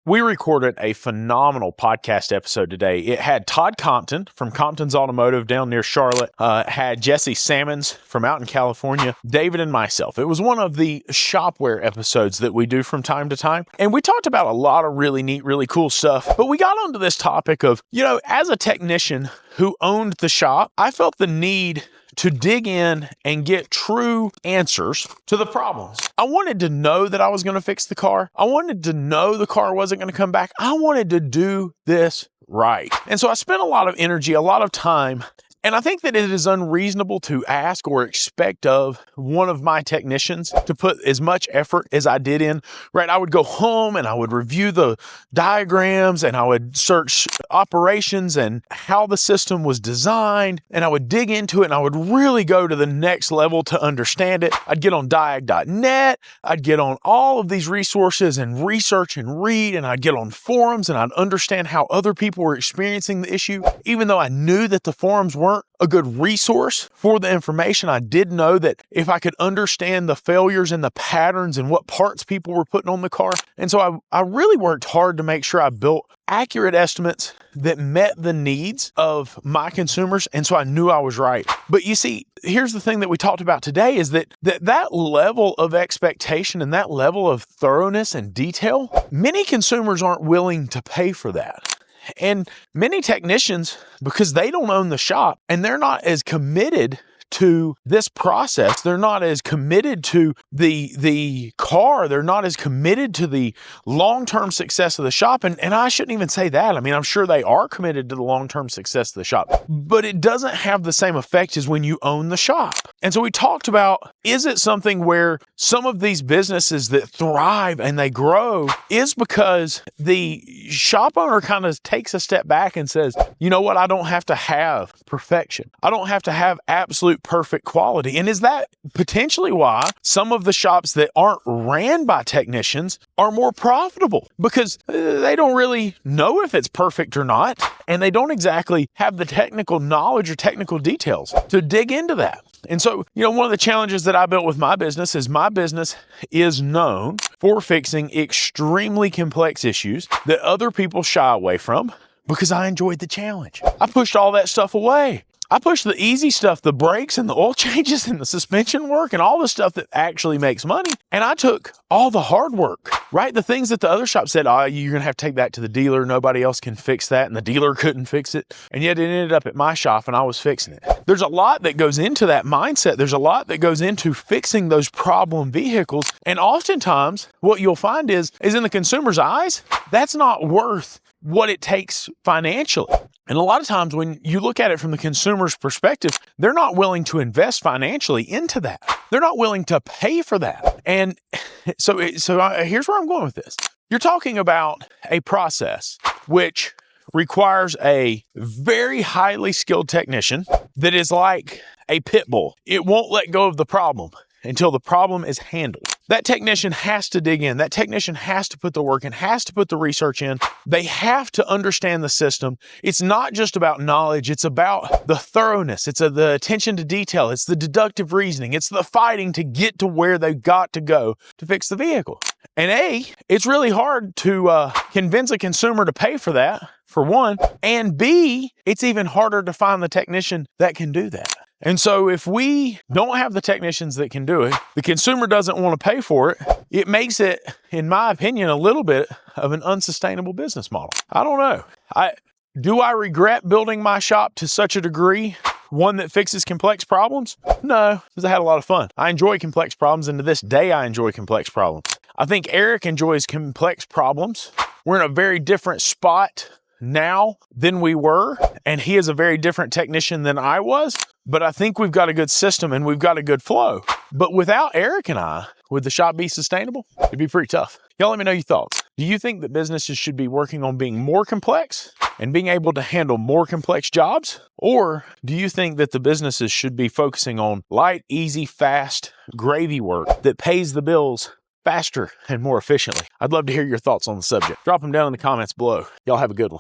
We recorded a phenomenal podcast episode today. It had Todd Compton from Compton's Automotive down near Charlotte, had Jesse Sammons from out in California, David and myself. It was one of the shopware episodes that we do from time to time. And we talked about a lot of really neat, really cool stuff. But we got onto this topic of, as a technician who owned the shop, I felt the need to dig in and get true answers to the problems. I wanted to know that I was going to fix the car. I wanted to know the car wasn't going to come back. I wanted to do this right. And so I spent a lot of energy, a lot of time. And I think that it is unreasonable to ask or expect of one of my technicians to put as much effort as I did in, right? I would go home and I would review the diagrams and I would search operations and how the system was designed. And I would dig into it and I would really go to the next level to understand it. I'd get on diag.net. I'd get on all of these resources and research and read, and I'd get on forums and I'd understand how other people were experiencing the issue. Even though I knew that the forums weren't a good resource for the information, I did know that if I could understand the failures and the patterns and what parts people were putting on the car. And so I really worked hard to make sure I built accurate estimates that met the needs of my consumers. And so I knew I was right. But you see, here's the thing that we talked about today is that level of expectation and that level of thoroughness and detail, many consumers aren't willing to pay for that. And many technicians, because they don't own the shop and they're not as committed to this process, they're not as committed to the car, they're not as committed to the long-term success of the shop. And I shouldn't even say that. I mean, I'm sure they are committed to the long-term success of the shop, but it doesn't have the same effect as when you own the shop. And so we talked about, is it something where some of these businesses that thrive and they grow is because the shop owner kind of takes a step back and says, you know what, I don't have to have perfection. I don't have to have absolute perfect quality. And is that potentially why some of the shops that aren't ran by technicians are more profitable? Because they don't really know if it's perfect or not, and they don't exactly have the technical knowledge or technical details to dig into that. And so, one of the challenges that I built with my business is known for fixing extremely complex issues that other people shy away from because I enjoyed the challenge. I pushed all that stuff away. I pushed the easy stuff, the brakes and the oil changes and the suspension work and all the stuff that actually makes money. And I took all the hard work, right? The things that the other shop said, you're going to have to take that to the dealer. Nobody else can fix that. And the dealer couldn't fix it. And yet it ended up at my shop and I was fixing it. There's a lot that goes into that mindset. There's a lot that goes into fixing those problem vehicles. And oftentimes what you'll find is in the consumer's eyes, that's not worth what it takes financially. And a lot of times when you look at it from the consumer's perspective, they're not willing to invest financially into that. They're not willing to pay for that. And so here's where I'm going with this. You're talking about a process which requires a very highly skilled technician that is like a pit bull. It won't let go of the problem until the problem is handled. That technician has to dig in. That technician has to put the work in, has to put the research in. They have to understand the system. It's not just about knowledge. It's about the thoroughness. It's the attention to detail. It's the deductive reasoning. It's the fighting to get to where they've got to go to fix the vehicle. And it's really hard to convince a consumer to pay for that, for one. And B, it's even harder to find the technician that can do that. And so if we don't have the technicians that can do it, the consumer doesn't want to pay for it, it makes it, in my opinion, a little bit of an unsustainable business model. I don't know. Do I regret building my shop to such a degree, one that fixes complex problems? No, because I had a lot of fun. I enjoy complex problems, and to this day, I enjoy complex problems. I think Eric enjoys complex problems. We're in a very different spot now than we were, and he is a very different technician than I was. But I think we've got a good system and we've got a good flow. But without Eric and I, would the shop be sustainable? It'd be pretty tough. Y'all let me know your thoughts. Do you think that businesses should be working on being more complex and being able to handle more complex jobs? Or do you think that the businesses should be focusing on light, easy, fast, gravy work that pays the bills faster and more efficiently? I'd love to hear your thoughts on the subject. Drop them down in the comments below. Y'all have a good one.